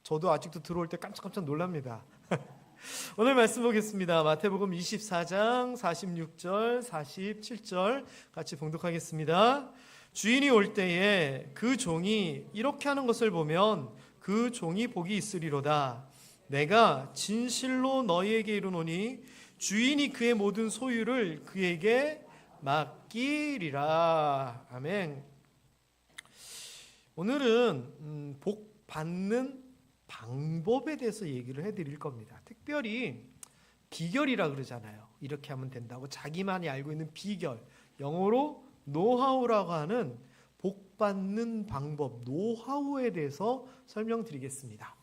저도 아직도 들어올 때 깜짝깜짝 놀랍니다. 오늘 말씀 보겠습니다. 마태복음 24장 46절 47절 같이 봉독하겠습니다. 주인이 올 때에 그 종이 이렇게 하는 것을 보면 그 종이 복이 있으리로다. 내가 진실로 너희에게 이르노니 주인이 그의 모든 소유를 그에게 맡기리라. 아멘. 오늘은 복 받는 방법에 대해서 얘기를 해드릴 겁니다. 특별히 비결이라 그러잖아요. 이렇게 하면 된다고 자기만이 알고 있는 비결, 영어로 노하우라고 하는 복 받는 방법, 노하우에 대해서 설명드리겠습니다.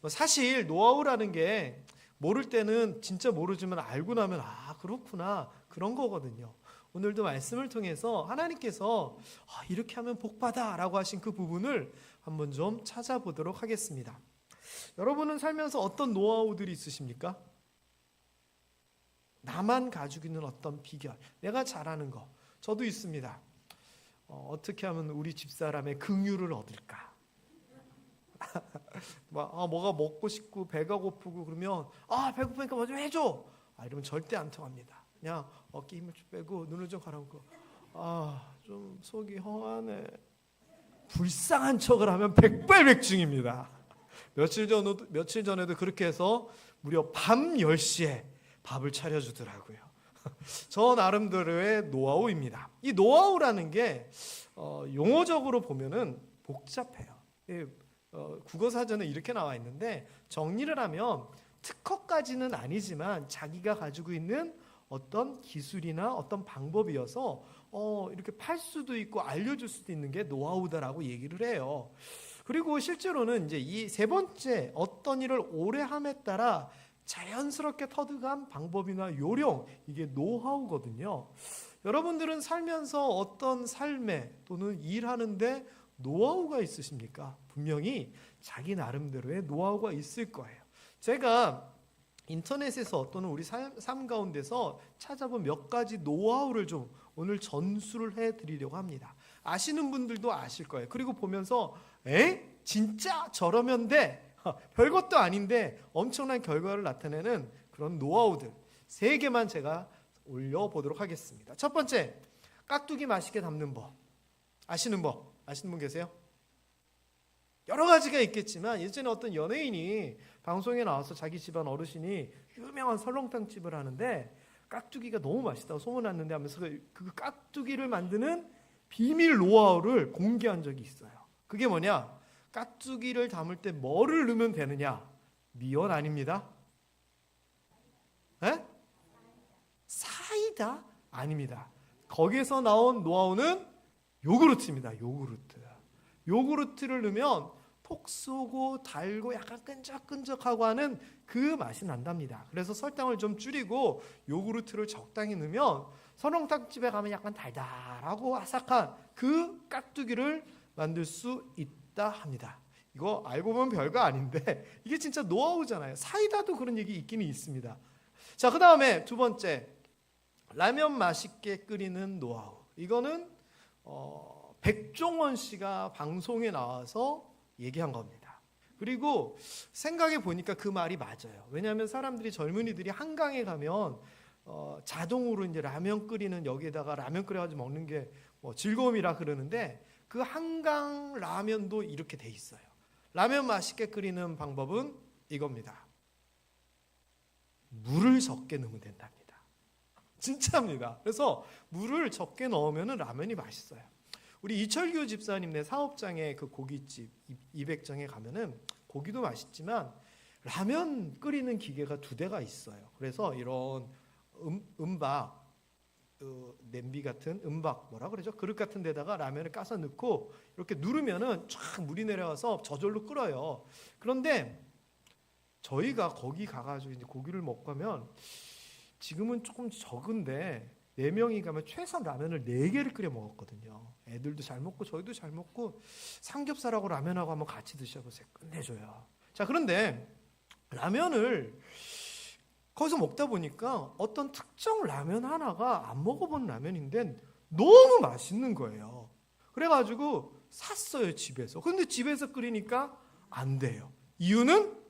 사실 노하우라는 게 모를 때는 진짜 모르지만 알고 나면 그렇구나 그런 거거든요. 오늘도 말씀을 통해서 하나님께서 이렇게 하면 복 받아 라고 하신 그 부분을 한번 좀 찾아보도록 하겠습니다. 여러분은 살면서 어떤 노하우들이 있으십니까? 나만 가지고 있는 어떤 비결, 내가 잘하는 거. 저도 있습니다. 어떻게 하면 우리 집사람의 긍휼을 얻을까? 뭐가 먹고 싶고 배가 고프고 그러면 배고프니까 뭐 좀 해줘. 이러면 절대 안 통합니다. 그냥 어깨 힘을 좀 빼고 눈을 좀 가라앉고 좀 속이 허하네. 불쌍한 척을 하면 백발백중입니다. 며칠 전에도 그렇게 해서 무려 밤 10시에 밥을 차려주더라고요. 저 나름대로의 노하우입니다. 이 노하우라는 게 용어적으로 보면은 복잡해요. 국어사전에 이렇게 나와 있는데 정리를 하면 특허까지는 아니지만 자기가 가지고 있는 어떤 기술이나 어떤 방법이어서 이렇게 팔 수도 있고 알려줄 수도 있는 게 노하우다라고 얘기를 해요. 그리고 실제로는 이제 이 세 번째 어떤 일을 오래 함에 따라 자연스럽게 터득한 방법이나 요령, 이게 노하우거든요. 여러분들은 살면서 어떤 삶에 또는 일하는데 노하우가 있으십니까? 분명히 자기 나름대로의 노하우가 있을 거예요. 제가 인터넷에서 또는 우리 삶 가운데서 찾아본 몇 가지 노하우를 좀 오늘 전수를 해드리려고 합니다. 아시는 분들도 아실 거예요. 그리고 보면서 진짜 저러면 돼? 별것도 아닌데 엄청난 결과를 나타내는 그런 노하우들 3개만 제가 올려보도록 하겠습니다. 첫 번째, 깍두기 맛있게 담는 법. 아시는 분 계세요? 여러 가지가 있겠지만 예전에 어떤 연예인이 방송에 나와서 자기 집안 어르신이 유명한 설렁탕집을 하는데 깍두기가 너무 맛있다고 소문났는데 하면서 그 깍두기를 만드는 비밀 노하우를 공개한 적이 있어요. 그게 뭐냐? 깍두기를 담을 때 뭐를 넣으면 되느냐? 미원 아닙니다. 사이다? 아닙니다. 거기에서 나온 노하우는 요구르트입니다. 요구르트를 넣으면 톡 쏘고 달고 약간 끈적끈적하고 하는 그 맛이 난답니다. 그래서 설탕을 좀 줄이고 요구르트를 적당히 넣으면 설렁탕집에 가면 약간 달달하고 아삭한 그 깍두기를 만들 수 있다 합니다. 이거 알고 보면 별거 아닌데 이게 진짜 노하우잖아요. 사이다도 그런 얘기 있기는 있습니다. 자, 그 다음에 두 번째, 라면 맛있게 끓이는 노하우. 이거는 백종원 씨가 방송에 나와서 얘기한 겁니다. 그리고 생각해 보니까 그 말이 맞아요. 왜냐하면 사람들이, 젊은이들이 한강에 가면 자동으로 이제 라면 끓이는, 여기에다가 라면 끓여가지고 먹는 게 즐거움이라 그러는데 그 한강 라면도 이렇게 돼 있어요. 라면 맛있게 끓이는 방법은 이겁니다. 물을 적게 넣으면 된답니다. 진짜입니다. 그래서 물을 적게 넣으면 라면이 맛있어요. 우리 이철규 집사님네 사업장에 그 고깃집 200정에 가면은 고기도 맛있지만 라면 끓이는 기계가 2대가 있어요. 그래서 이런 은박, 냄비 같은 은박, 뭐라 그러죠? 그릇 같은 데다가 라면을 까서 넣고 이렇게 누르면은 쫙 물이 내려와서 저절로 끓어요. 그런데 저희가 거기 가가지고 이제 고기를 먹고 하면 지금은 조금 적은데 4명이 가면 최소 라면을 4개를 끓여 먹었거든요. 애들도 잘 먹고 저희도 잘 먹고 삼겹살하고 라면하고 한번 같이 드셔보세요. 끝내줘요. 자, 그런데 라면을 거기서 먹다 보니까 어떤 특정 라면 하나가 안 먹어본 라면인데 너무 맛있는 거예요. 그래가지고 샀어요, 집에서. 근데 집에서 끓이니까 안 돼요. 이유는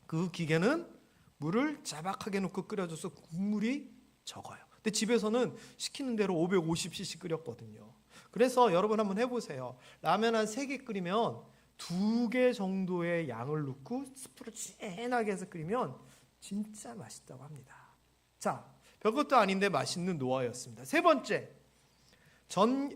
그 기계는 물을 자박하게 놓고 끓여줘서 국물이 적어요. 근데 집에서는 시키는 대로 550cc 끓였거든요. 그래서 여러분 한번 해보세요. 라면 한 3개 끓이면 2개 정도의 양을 넣고 스프를 진하게 해서 끓이면 진짜 맛있다고 합니다. 자, 별것도 아닌데 맛있는 노하우였습니다. 세 번째,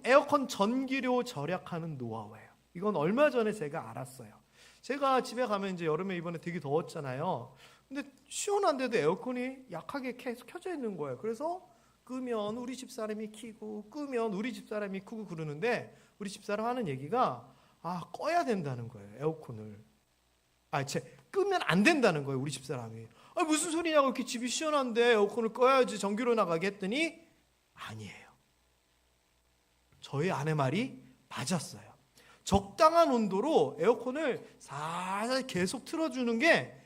에어컨 전기료 절약하는 노하우예요. 이건 얼마 전에 제가 알았어요. 제가 집에 가면 이제 여름에 이번에 되게 더웠잖아요. 근데 시원한데도 에어컨이 약하게 계속 켜져 있는 거예요. 그래서 끄면 우리 집사람이 켜고 끄면 우리 집사람이 끄고 그러는데 우리 집사람 하는 얘기가 꺼야 된다는 거예요. 에어컨을. 끄면 안 된다는 거예요. 우리 집사람이. 무슨 소리냐고, 이렇게 집이 시원한데 에어컨을 꺼야지 전기료 나가게 했더니 아니에요. 저희 아내 말이 맞았어요. 적당한 온도로 에어컨을 살살 계속 틀어주는 게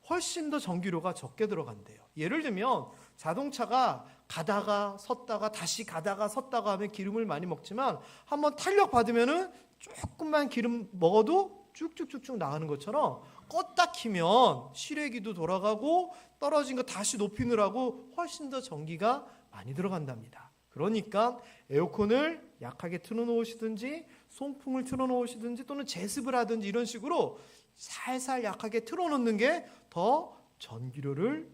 훨씬 더 전기료가 적게 들어간대요. 예를 들면 자동차가 가다가 섰다가 다시 가다가 섰다가 하면 기름을 많이 먹지만 한번 탄력 받으면은 조금만 기름 먹어도 쭉쭉쭉쭉 나가는 것처럼 껐다 키면 실외기도 돌아가고 떨어진 거 다시 높이느라고 훨씬 더 전기가 많이 들어간답니다. 그러니까 에어컨을 약하게 틀어놓으시든지 송풍을 틀어놓으시든지 또는 제습을 하든지 이런 식으로 살살 약하게 틀어놓는 게 더 전기료를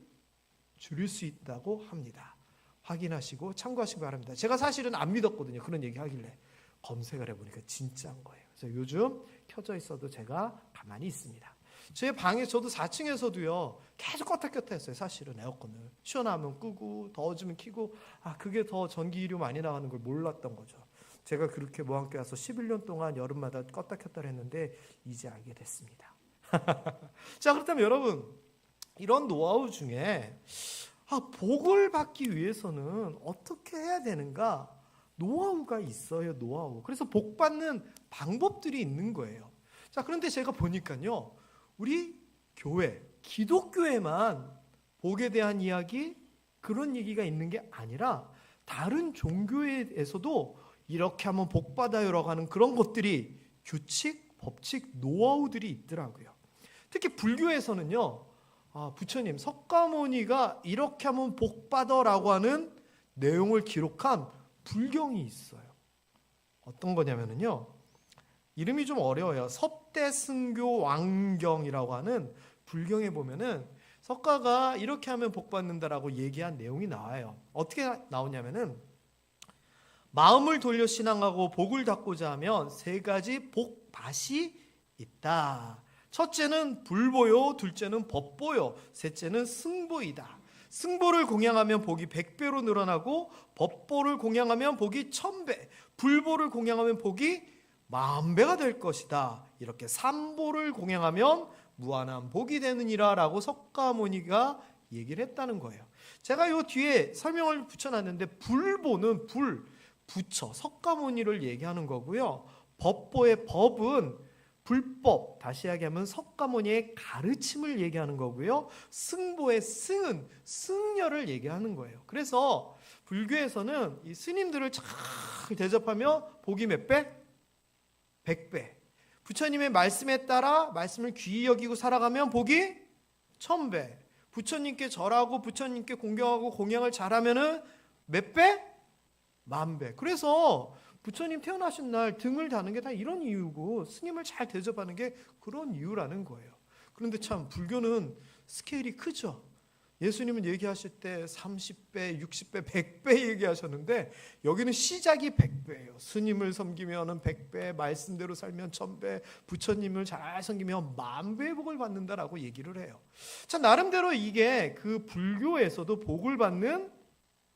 줄일 수 있다고 합니다. 확인하시고 참고하시기 바랍니다. 제가 사실은 안 믿었거든요. 그런 얘기 하길래 검색을 해보니까 진짜인 거예요. 그래서 요즘 켜져 있어도 제가 가만히 있습니다. 제 방에 저도 4층에서도요 계속 껐다 켰다 했어요. 사실은 에어컨을 시원하면 끄고 더워지면 켜고 그게 더 전기료 많이 나가는 걸 몰랐던 거죠. 제가 그렇게 모함교회 와서 11년 동안 여름마다 껐다 켰다 했는데 이제 알게 됐습니다. 자, 그렇다면 여러분, 이런 노하우 중에 복을 받기 위해서는 어떻게 해야 되는가? 노하우가 있어요. 노하우. 그래서 복 받는 방법들이 있는 거예요. 자, 그런데 제가 보니까요, 우리 교회, 기독교에만 복에 대한 이야기, 그런 얘기가 있는 게 아니라 다른 종교에서도 이렇게 하면 복 받아요라고 하는 그런 것들이 규칙, 법칙, 노하우들이 있더라고요. 특히 불교에서는요, 부처님, 석가모니가 이렇게 하면 복 받아라고 하는 내용을 기록한 불경이 있어요. 어떤 거냐면요, 이름이 좀 어려워요. 섭대승교 왕경이라고 하는 불경에 보면은 석가가 이렇게 하면 복 받는다라고 얘기한 내용이 나와요. 어떻게 나오냐면은 마음을 돌려 신앙하고 복을 받고자 하면 3가지 복밭이 있다. 첫째는 불보요, 둘째는 법보요, 셋째는 승보이다. 승보를 공양하면 복이 100배로 늘어나고 법보를 공양하면 복이 1000배, 불보를 공양하면 복이 10,000배가 될 것이다. 이렇게 삼보를 공양하면 무한한 복이 되느니라 라고 석가모니가 얘기를 했다는 거예요. 제가 요 뒤에 설명을 붙여놨는데 불보는 부처, 석가모니를 얘기하는 거고요. 법보의 법은 불법, 다시 이야기하면 석가모니의 가르침을 얘기하는 거고요. 승보의 승은 승려를 얘기하는 거예요. 그래서 불교에서는 이 스님들을 잘 대접하며 복이 몇 배? 100배. 부처님의 말씀에 따라 말씀을 귀히 여기고 살아가면 복이 1000배. 부처님께 절하고 부처님께 공경하고 공양을 잘하면은 몇 배? 10,000배. 그래서 부처님 태어나신 날 등을 다는 게 다 이런 이유고 스님을 잘 대접하는 게 그런 이유라는 거예요. 그런데 참 불교는 스케일이 크죠. 예수님은 얘기하실 때 30배, 60배, 100배 얘기하셨는데 여기는 시작이 100배예요. 스님을 섬기면 100배, 말씀대로 살면 1000배, 부처님을 잘 섬기면 10,000배의 복을 받는다라고 얘기를 해요. 참 나름대로 이게 그 불교에서도 복을 받는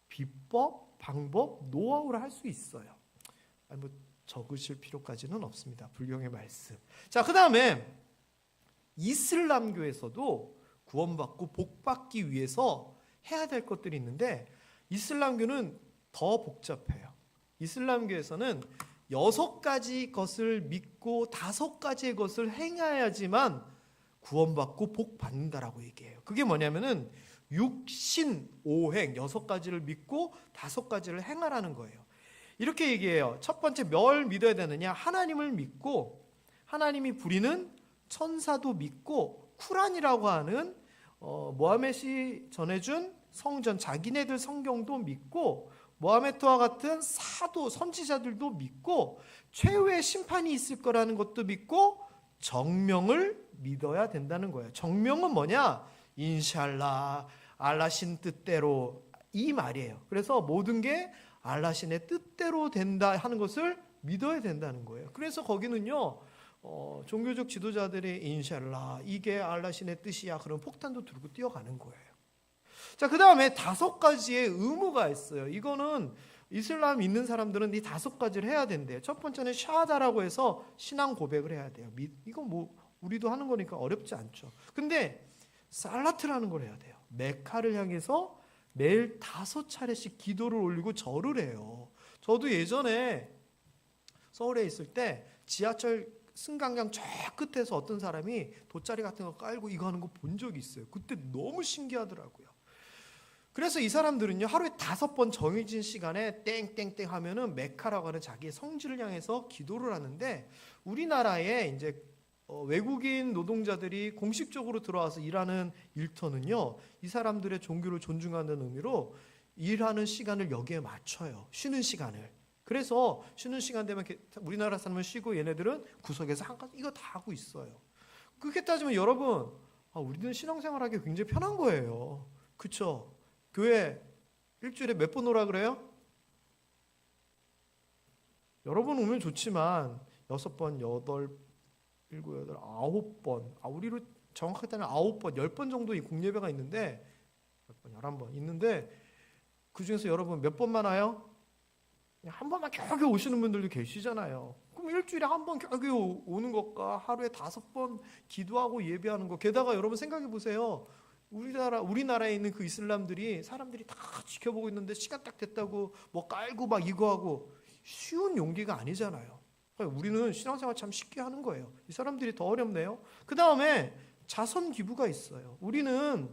비법, 방법, 노하우를 할 수 있어요. 적으실 필요까지는 없습니다. 불경의 말씀. 자, 그 다음에 이슬람교에서도 구원받고 복받기 위해서 해야 될 것들이 있는데 이슬람교는 더 복잡해요. 이슬람교에서는 6가지 것을 믿고 5가지의 것을 행해야지만 구원받고 복받는다라고 얘기해요. 그게 뭐냐면은 육신오행 6가지를 믿고 5가지를 행하라는 거예요. 이렇게 얘기해요. 첫 번째 뭘 믿어야 되느냐? 하나님을 믿고 하나님이 부리는 천사도 믿고 쿠란이라고 하는 모하멧이 전해준 성전, 자기네들 성경도 믿고 모하메트와 같은 사도, 선지자들도 믿고 최후의 심판이 있을 거라는 것도 믿고 정명을 믿어야 된다는 거예요. 정명은 뭐냐? 인샬라, 알라신 뜻대로, 이 말이에요. 그래서 모든 게 알라신의 뜻대로 된다 하는 것을 믿어야 된다는 거예요. 그래서 거기는요, 종교적 지도자들이 인샬라, 이게 알라신의 뜻이야, 그럼 폭탄도 들고 뛰어가는 거예요. 자, 그 다음에 5가지의 의무가 있어요. 이거는 이슬람 믿는 사람들은 이 5가지를 해야 된대요. 첫 번째는 샤하다라고 해서 신앙 고백을 해야 돼요. 이건 뭐 우리도 하는 거니까 어렵지 않죠. 근데 살라트라는 걸 해야 돼요. 메카를 향해서 매일 5차례씩 기도를 올리고 절을 해요. 저도 예전에 서울에 있을 때 지하철 승강장 저 끝에서 어떤 사람이 돗자리 같은 거 깔고 이거 하는 거 본 적이 있어요. 그때 너무 신기하더라고요. 그래서 이 사람들은요, 하루에 5번 정해진 시간에 땡땡땡 하면은 메카라고 하는 자기의 성지를 향해서 기도를 하는데, 우리나라에 이제 외국인 노동자들이 공식적으로 들어와서 일하는 일터는요, 이 사람들의 종교를 존중하는 의미로 일하는 시간을 여기에 맞춰요. 쉬는 시간을. 그래서 쉬는 시간 되면 우리나라 사람은 쉬고 얘네들은 구석에서 한가지 이거 다 하고 있어요. 그렇게 따지면 여러분, 우리는 신앙생활하기 굉장히 편한 거예요. 그렇죠? 교회 일주일에 몇 번 오라 그래요? 여러 번 오면 좋지만 6번, 8, 7, 8, 9번, 우리로 정확하게 따지면 9번, 10번 정도 이 공예배가 있는데, 10번, 11번 있는데, 그 중에서 여러분 몇 번만 와요? 한 번만 겨우겨우 오시는 분들도 계시잖아요. 그럼 일주일에 한 번 겨우겨우 오는 것과 하루에 5번 기도하고 예배하는 것, 게다가 여러분 생각해 보세요. 우리나라에 있는 그 이슬람들이 사람들이 다 지켜보고 있는데 시간 딱 됐다고 뭐 깔고 막 이거 하고 쉬운 용기가 아니잖아요. 우리는 신앙생활 참 쉽게 하는 거예요. 이 사람들이 더 어렵네요. 그 다음에 자선 기부가 있어요. 우리는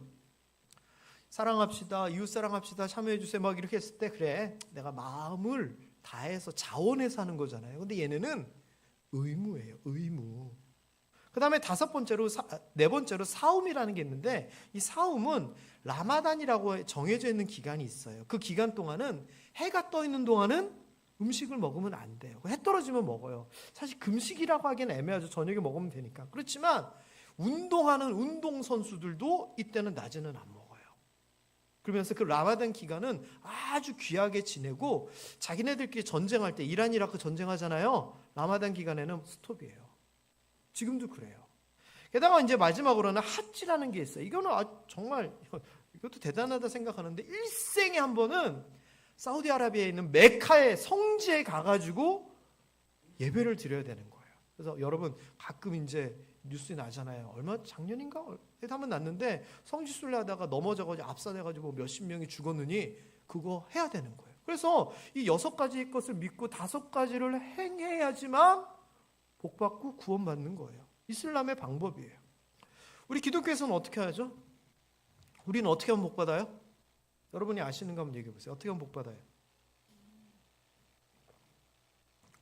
사랑합시다, 이웃 사랑합시다, 참여해 주세요 막 이렇게 했을 때 그래 내가 마음을 다해서 자원해서 하는 거잖아요. 근데 얘네는 의무예요. 의무. 그 다음에 4번째로 사움이라는 게 있는데, 이 사움은 라마단이라고 정해져 있는 기간이 있어요. 그 기간 동안은 해가 떠 있는 동안은 음식을 먹으면 안 돼요. 해 떨어지면 먹어요. 사실 금식이라고 하기엔 애매하죠. 저녁에 먹으면 되니까. 그렇지만 운동하는 운동선수들도 이때는 낮에는 안 먹어요. 그러면서 그 라마단 기간은 아주 귀하게 지내고, 자기네들끼리 전쟁할 때 이란 이라크 전쟁하잖아요. 라마단 기간에는 스톱이에요. 지금도 그래요. 게다가 이제 마지막으로는 하지라는 게 있어요. 이거는 정말 이것도 대단하다 생각하는데, 일생에 한 번은 사우디아라비아에 있는 메카의 성지에 가가지고 예배를 드려야 되는 거예요. 그래서 여러분 가끔 이제 뉴스에 나잖아요. 얼마 작년인가 한번 났는데 성지순례 하다가 넘어져가지고 압사돼가지고 몇십 명이 죽었느니 그거 해야 되는 거예요. 그래서 이 6가지 것을 믿고 5가지를 행해야지만 복받고 구원받는 거예요. 이슬람의 방법이에요. 우리 기독교에서는 어떻게 하죠? 우리는 어떻게 하면 복받아요? 여러분이 아시는 거 한번 얘기해 보세요. 어떻게 하면 복받아요?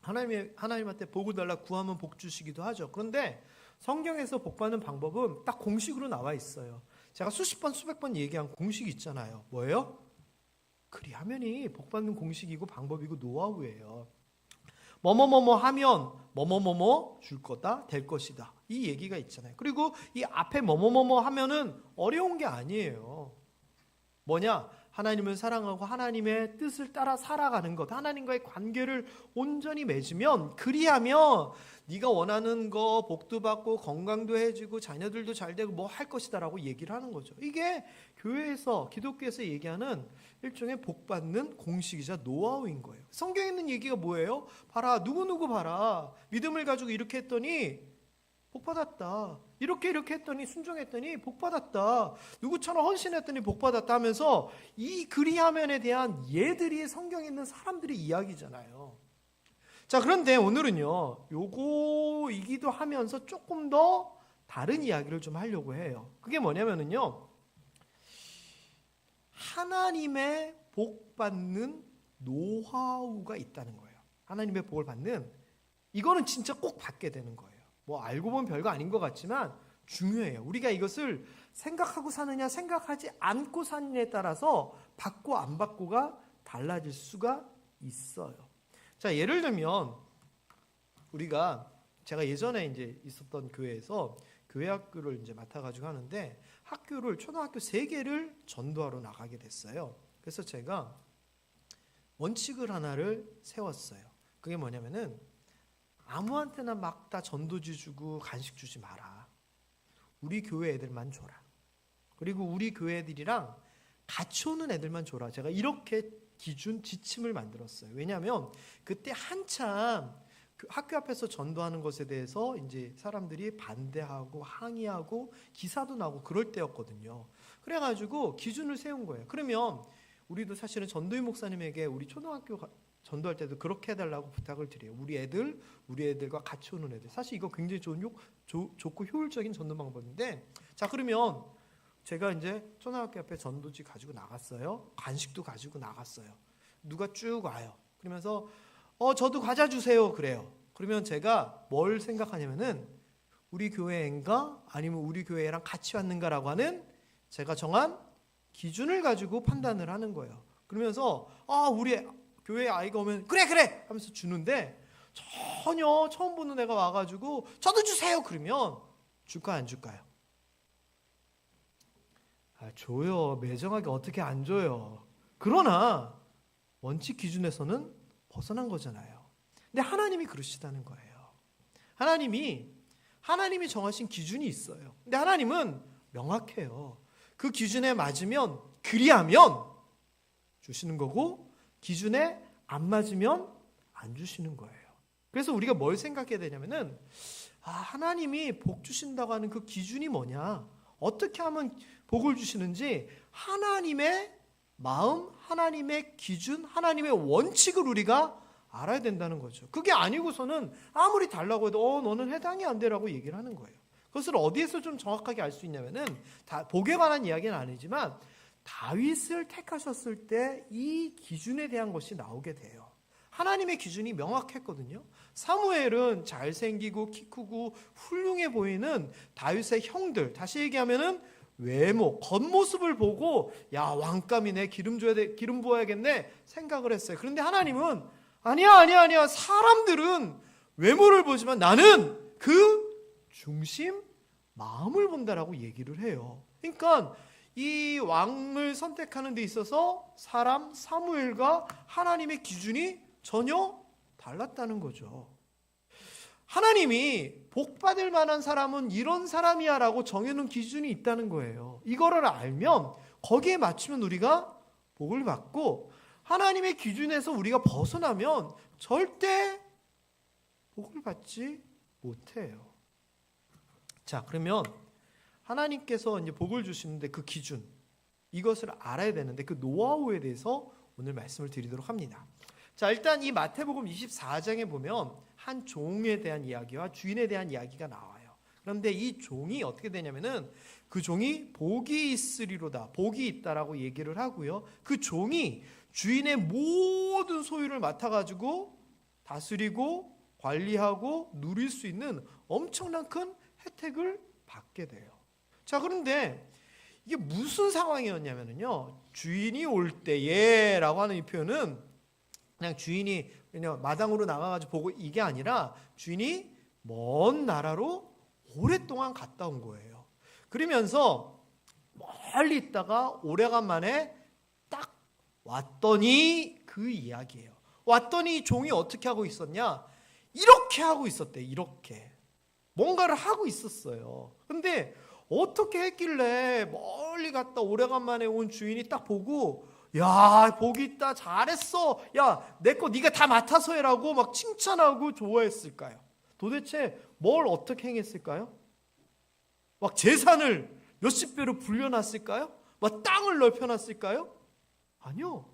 하나님한테 복을 달라 구하면 복 주시기도 하죠. 그런데 성경에서 복받는 방법은 딱 공식으로 나와 있어요. 제가 수십 번 수백 번 얘기한 공식이 있잖아요. 뭐예요? 그리하면이 복받는 공식이고 방법이고 노하우예요. 뭐뭐뭐뭐 하면 뭐뭐뭐뭐 줄 거다, 될 것이다, 이 얘기가 있잖아요. 그리고 이 앞에 뭐뭐뭐뭐 하면은 어려운 게 아니에요. 뭐냐? 하나님을 사랑하고 하나님의 뜻을 따라 살아가는 것, 하나님과의 관계를 온전히 맺으면, 그리하면 네가 원하는 거 복도 받고 건강도 해지고 자녀들도 잘 되고 뭐 할 것이다 라고 얘기를 하는 거죠. 이게 교회에서, 기독교에서 얘기하는 일종의 복받는 공식이자 노하우인 거예요. 성경에 있는 얘기가 뭐예요? 봐라, 누구누구 봐라, 믿음을 가지고 이렇게 했더니 복받았다, 이렇게 했더니 순종했더니 복받았다, 누구처럼 헌신했더니 복받았다 하면서 이 그리하면에 대한 예들이 성경에 있는 사람들의 이야기잖아요. 자, 그런데 오늘은요, 요거이기도 하면서 조금 더 다른 이야기를 좀 하려고 해요. 그게 뭐냐면요, 하나님의 복 받는 노하우가 있다는 거예요. 하나님의 복을 받는, 이거는 진짜 꼭 받게 되는 거예요. 뭐 알고 보면 별거 아닌 것 같지만 중요해요. 우리가 이것을 생각하고 사느냐 생각하지 않고 사느냐에 따라서 받고 안 받고가 달라질 수가 있어요. 자, 예를 들면 제가 예전에 이제 있었던 교회에서 교회 학교를 이제 맡아가지고 하는데 학교를 초등학교 3개를 전도하러 나가게 됐어요. 그래서 제가 원칙을 하나를 세웠어요. 그게 뭐냐면은 아무한테나 막 다 전도지 주고 간식 주지 마라. 우리 교회 애들만 줘라. 그리고 우리 교회 애들이랑 같이 오는 애들만 줘라. 제가 이렇게 지침을 만들었어요. 왜냐하면 그때 한참 그 학교 앞에서 전도하는 것에 대해서 이제 사람들이 반대하고 항의하고 기사도 나고 그럴 때였거든요. 그래가지고 기준을 세운 거예요. 그러면 우리도 사실은 전도인 목사님에게 우리 초등학교 전도할 때도 그렇게 해달라고 부탁을 드려요. 우리 애들과 같이 오는 애들. 사실 이거 굉장히 좋고 효율적인 전도 방법인데, 자, 그러면 제가 이제 초등학교 앞에 전도지 가지고 나갔어요. 간식도 가지고 나갔어요. 누가 쭉 와요. 그러면서 저도 과자 주세요. 그래요. 그러면 제가 뭘 생각하냐면은 우리 교회인가 아니면 우리 교회랑 같이 왔는가라고 하는 제가 정한 기준을 가지고 판단을 하는 거예요. 그러면서 우리 교회 아이가 오면 그래 하면서 주는데 전혀 처음 보는 애가 와가지고 저도 주세요. 그러면 줄까요 안 줄까요? 줘요. 매정하게 어떻게 안 줘요. 그러나 원칙 기준에서는 벗어난 거잖아요. 근데 하나님이 그러시다는 거예요. 하나님이 정하신 기준이 있어요. 근데 하나님은 명확해요. 그 기준에 맞으면 그리하면 주시는 거고 기준에 안 맞으면 안 주시는 거예요. 그래서 우리가 뭘 생각해야 되냐면은 하나님이 복 주신다고 하는 그 기준이 뭐냐, 어떻게 하면 복을 주시는지 하나님의 마음, 하나님의 기준, 하나님의 원칙을 우리가 알아야 된다는 거죠. 그게 아니고서는 아무리 달라고 해도 너는 해당이 안 되라고 얘기를 하는 거예요. 그것을 어디에서 좀 정확하게 알 수 있냐면은 복에 관한 이야기는 아니지만 다윗을 택하셨을 때 이 기준에 대한 것이 나오게 돼요. 하나님의 기준이 명확했거든요. 사무엘은 잘생기고 키 크고 훌륭해 보이는 다윗의 형들, 다시 얘기하면은 외모, 겉모습을 보고 왕감이네, 기름 부어야겠네 생각을 했어요. 그런데 하나님은 아니야. 사람들은 외모를 보지만 나는 그 중심 마음을 본다라고 얘기를 해요. 그러니까 이 왕을 선택하는 데 있어서 사무엘과 하나님의 기준이 전혀 달랐다는 거죠. 하나님이 복받을 만한 사람은 이런 사람이야 라고 정해놓은 기준이 있다는 거예요. 이거를 알면 거기에 맞추면 우리가 복을 받고, 하나님의 기준에서 우리가 벗어나면 절대 복을 받지 못해요. 자, 그러면 하나님께서 이제 복을 주시는데 그 기준, 이것을 알아야 되는데 그 노하우에 대해서 오늘 말씀을 드리도록 합니다. 자, 일단 이 마태복음 24장에 보면 한 종에 대한 이야기와 주인에 대한 이야기가 나와요. 그런데 이 종이 어떻게 되냐면은 그 종이 복이 있으리로다, 복이 있다라고 얘기를 하고요. 그 종이 주인의 모든 소유를 맡아가지고 다스리고 관리하고 누릴 수 있는 엄청난 큰 혜택을 받게 돼요. 자, 그런데 이게 무슨 상황이었냐면요, 주인이 올 때에 라고 하는 이 표현은 그냥 주인이 그냥 마당으로 나가가지고 보고 이게 아니라 주인이 먼 나라로 오랫동안 갔다 온 거예요. 그러면서 멀리 있다가 오래간만에 딱 왔더니 그 이야기예요. 왔더니 종이 어떻게 하고 있었냐? 이렇게 하고 있었대. 이렇게 뭔가를 하고 있었어요. 근데 어떻게 했길래 멀리 갔다 오래간만에 온 주인이 딱 보고 복 있다, 잘했어, 내 거 네가 다 맡아서 해라고 막 칭찬하고 좋아했을까요? 도대체 뭘 어떻게 행했을까요? 막 재산을 몇십 배로 불려놨을까요? 막 땅을 넓혀놨을까요? 아니요.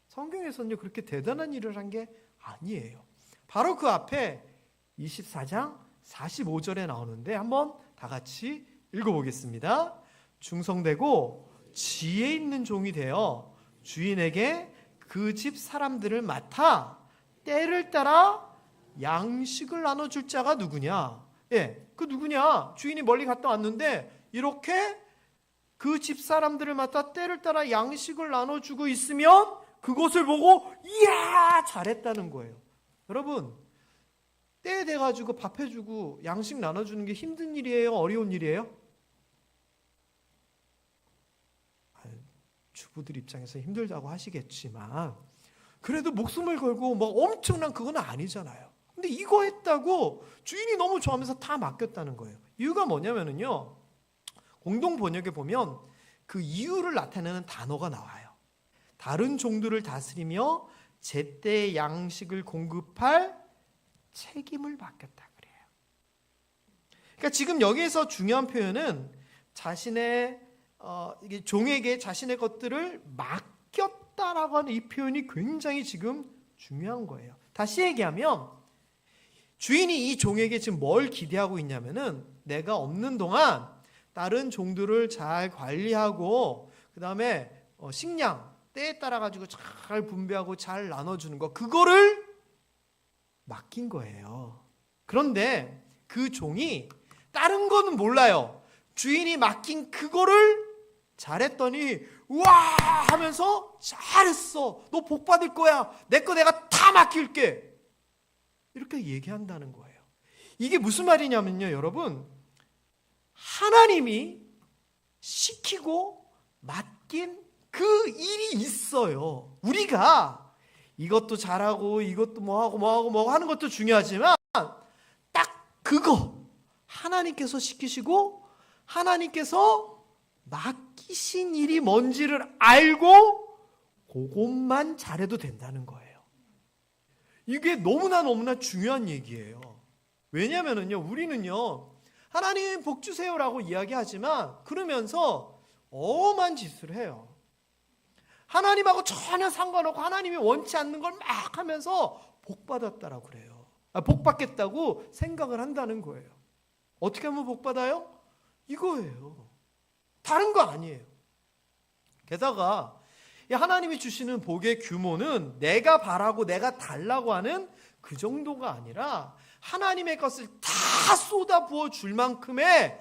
성경에서는요 그렇게 대단한 일을 한 게 아니에요. 바로 그 앞에 24장 45절에 나오는데 한번 다 같이 읽어보겠습니다. 충성되고 지혜 있는 종이 되어 주인에게 그 집 사람들을 맡아 때를 따라 양식을 나눠줄 자가 누구냐? 예, 그 누구냐? 주인이 멀리 갔다 왔는데 이렇게 그 집 사람들을 맡아 때를 따라 양식을 나눠주고 있으면 그것을 보고 이야 잘했다는 거예요. 여러분, 때 돼가지고 밥 해주고 양식 나눠주는 게 힘든 일이에요? 어려운 일이에요? 주부들 입장에서 힘들다고 하시겠지만 그래도 목숨을 걸고 뭐 엄청난 그건 아니잖아요. 근데 이거 했다고 주인이 너무 좋아하면서 다 맡겼다는 거예요. 이유가 뭐냐면요, 공동 번역에 보면 그 이유를 나타내는 단어가 나와요. 다른 종들을 다스리며 제때 양식을 공급할 책임을 맡겼다 그래요. 그러니까 지금 여기에서 중요한 표현은 자신의 이게 종에게 자신의 것들을 맡겼다라고 하는 이 표현이 굉장히 지금 중요한 거예요. 다시 얘기하면 주인이 이 종에게 지금 뭘 기대하고 있냐면은 내가 없는 동안 다른 종들을 잘 관리하고 그 다음에 식량 때에 따라 가지고 잘 분배하고 잘 나눠주는 거, 그거를 맡긴 거예요. 그런데 그 종이 다른 거는 몰라요. 주인이 맡긴 그거를 잘했더니 우와 하면서 잘했어, 너 복 받을 거야, 내 거 내가 다 맡길게, 이렇게 얘기한다는 거예요. 이게 무슨 말이냐면요, 여러분, 하나님이 시키고 맡긴 그 일이 있어요. 우리가 이것도 잘하고 이것도 뭐하고 하는 것도 중요하지만 딱 그거 하나님께서 시키시고 하나님께서 맡기신 일이 뭔지를 알고 그것만 잘해도 된다는 거예요. 이게 너무나 중요한 얘기예요. 왜냐면은요, 우리는요, 하나님 복 주세요라고 이야기하지만 그러면서 엄한 짓을 해요. 하나님하고 전혀 상관없고 하나님이 원치 않는 걸 막 하면서 복 받았다라고 그래요. 복 받겠다고 생각을 한다는 거예요. 어떻게 하면 복 받아요? 이거예요. 다른 거 아니에요. 게다가 하나님이 주시는 복의 규모는 내가 바라고 내가 달라고 하는 그 정도가 아니라 하나님의 것을 다 쏟아부어 줄 만큼의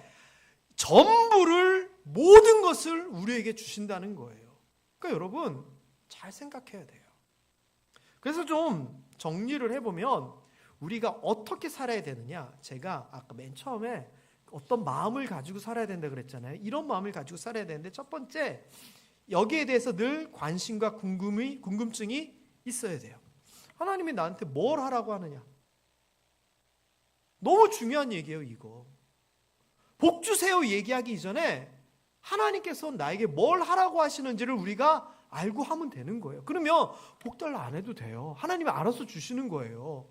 전부를, 모든 것을 우리에게 주신다는 거예요. 그러니까 여러분 잘 생각해야 돼요. 그래서 좀 정리를 해보면 우리가 어떻게 살아야 되느냐, 제가 아까 맨 처음에 어떤 마음을 가지고 살아야 된다 그랬잖아요. 이런 마음을 가지고 살아야 되는데, 첫 번째, 여기에 대해서 늘 관심과 궁금증이 있어야 돼요. 하나님이 나한테 뭘 하라고 하느냐, 너무 중요한 얘기예요. 이거 복 주세요 얘기하기 이전에 하나님께서 나에게 뭘 하라고 하시는지를 우리가 알고 하면 되는 거예요. 그러면 복 달라 안 해도 돼요. 하나님이 알아서 주시는 거예요.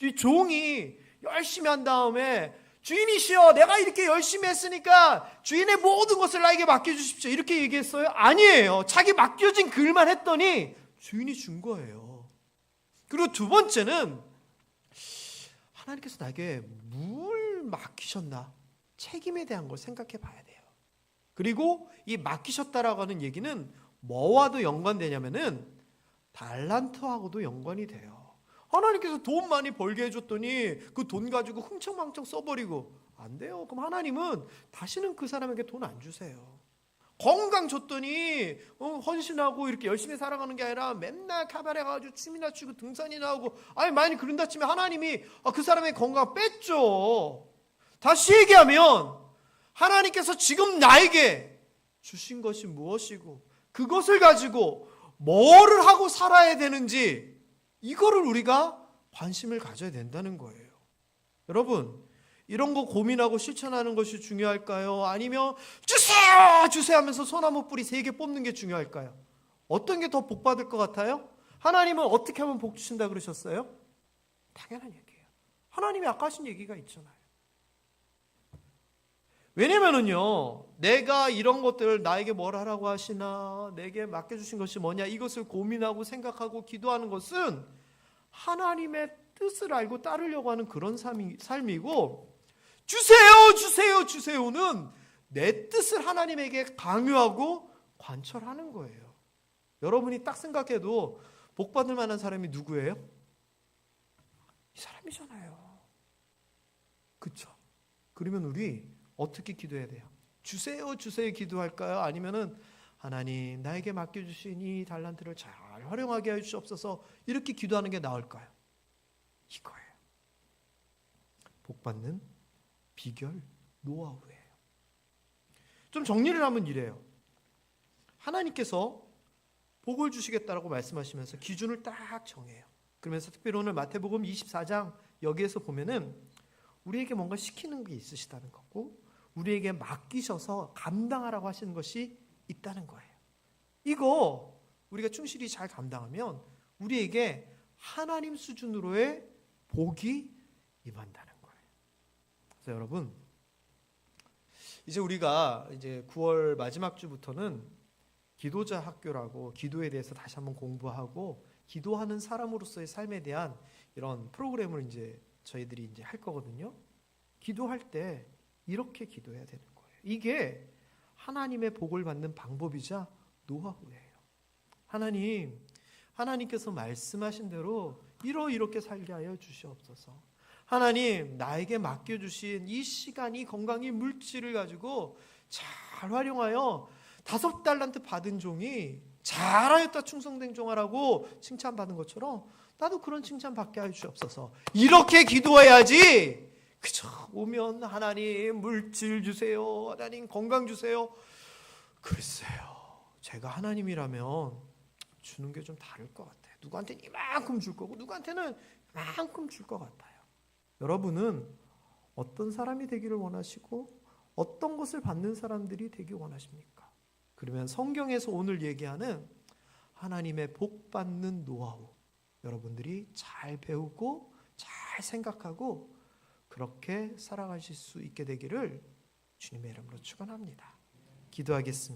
이 종이 열심히 한 다음에 주인이시여, 내가 이렇게 열심히 했으니까 주인의 모든 것을 나에게 맡겨주십시오, 이렇게 얘기했어요? 아니에요. 자기 맡겨진 그 일만 했더니 주인이 준 거예요. 그리고 두 번째는 하나님께서 나에게 뭘 맡기셨나, 책임에 대한 걸 생각해 봐야 돼요. 그리고 이 맡기셨다라고 하는 얘기는 뭐와도 연관되냐면은 달란트하고도 연관이 돼요. 하나님께서 돈 많이 벌게 해줬더니 그 돈 가지고 흥청망청 써버리고 안 돼요. 그럼 하나님은 다시는 그 사람에게 돈 안 주세요. 건강 줬더니 헌신하고 이렇게 열심히 살아가는 게 아니라 맨날 카바레 가가지고 춤이나 추고 등산이나 하고, 아니 많이 그런다 치면 하나님이 그 사람의 건강 뺐죠. 다시 얘기하면 하나님께서 지금 나에게 주신 것이 무엇이고 그것을 가지고 뭐를 하고 살아야 되는지, 이거를 우리가 관심을 가져야 된다는 거예요. 여러분, 이런 거 고민하고 실천하는 것이 중요할까요? 아니면 주세요 하면서 소나무 뿌리 3개 뽑는 게 중요할까요? 어떤 게 더 복 받을 것 같아요? 하나님은 어떻게 하면 복 주신다 그러셨어요? 당연한 얘기예요. 하나님이 아까 하신 얘기가 있잖아요. 왜냐면은요, 내가 이런 것들을 나에게 뭘 하라고 하시나, 내게 맡겨주신 것이 뭐냐, 이것을 고민하고 생각하고 기도하는 것은 하나님의 뜻을 알고 따르려고 하는 그런 삶이고, 주세요는 내 뜻을 하나님에게 강요하고 관철하는 거예요. 여러분이 딱 생각해도 복 받을 만한 사람이 누구예요? 이 사람이잖아요. 그쵸? 그러면 우리 어떻게 기도해야 돼요? 주세요, 주세요 기도할까요? 아니면은 하나님 나에게 맡겨주신 이 달란트를 잘 활용하게 해 주시옵소서 이렇게 기도하는 게 나을까요? 이거예요. 복받는 비결 노하우예요. 좀 정리를 하면 이래요. 하나님께서 복을 주시겠다라고 말씀하시면서 기준을 딱 정해요. 그러면서 특별히 오늘 마태복음 24장 여기에서 보면은 우리에게 뭔가 시키는 게 있으시다는 거고 우리에게 맡기셔서 감당하라고 하시는 것이 있다는 거예요. 이거 우리가 충실히 잘 감당하면 우리에게 하나님 수준으로의 복이 임한다는 거예요. 그래서 여러분 이제 우리가 이제 9월 마지막 주부터는 기도자 학교라고 기도에 대해서 다시 한번 공부하고 기도하는 사람으로서의 삶에 대한 이런 프로그램을 이제 저희들이 이제 할 거거든요. 기도할 때 이렇게 기도해야 되는 거예요. 이게 하나님의 복을 받는 방법이자 노하우예요. 하나님께서 말씀하신 대로 이렇게 살게 하여 주시옵소서. 하나님 나에게 맡겨주신 이 시간이 건강이 물질을 가지고 잘 활용하여 5달란트 받은 종이 잘하였다 충성된 종아라고 칭찬받은 것처럼 나도 그런 칭찬 받게 하여 주옵소서. 이렇게 기도해야지 그저 오면 하나님 물질 주세요, 하나님 건강 주세요. 글쎄요, 제가 하나님이라면 주는 게 좀 다를 것 같아요. 누구한테는 이만큼 줄 거고 누구한테는 이만큼 줄 것 같아요. 여러분은 어떤 사람이 되기를 원하시고 어떤 것을 받는 사람들이 되기 원하십니까? 그러면 성경에서 오늘 얘기하는 하나님의 복 받는 노하우 여러분들이 잘 배우고 잘 생각하고 그렇게 살아가실 수 있게 되기를 주님의 이름으로 축원합니다. 기도하겠습니다.